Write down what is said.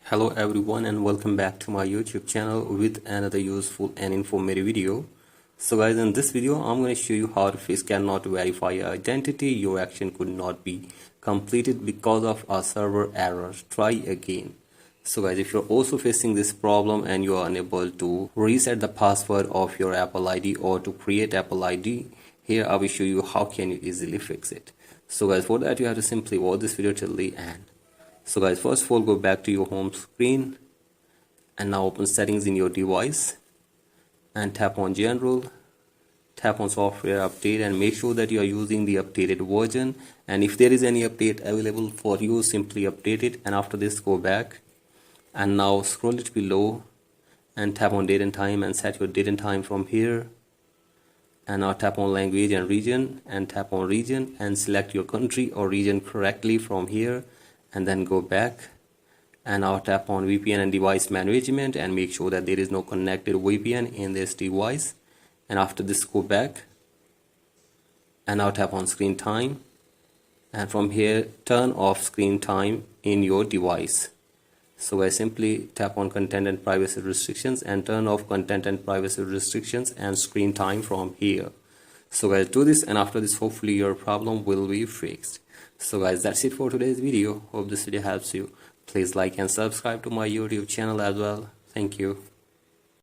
Hello everyone and welcome back to my YouTube channel with another useful and informative video. So guys, in this video I'm going to show you how if Face cannot verify your identity, your action could not be completed because of a server error. Try again. So guys, if you're also facing this problem and you are unable to reset the password of your Apple ID or to create Apple ID, here I will show you how can you easily fix it. So guys, for that you have to simply watch this video till the end. So guys, first of all, go back to your home screen and now open settings in your device and tap on general, tap on software update and make sure that you are using the updated version, and if there is any update available for you, simply update it. And after this, go back and now scroll it below and tap on date and time and set your date and time from here. And now tap on language and region and tap on region and select your country or region correctly from here, and then go back and now tap on VPN and device management and make sure that there is no connected VPN in this device. And after this, go back and now tap on screen time, and from here turn off screen time in your device. So I simply tap on content and privacy restrictions and turn off content and privacy restrictions and screen time from here. So guys, do this, and after this hopefully your problem will be fixed. So guys, that's it for today's video. Hope this video helps you. Please like and subscribe to my YouTube channel as well. Thank you.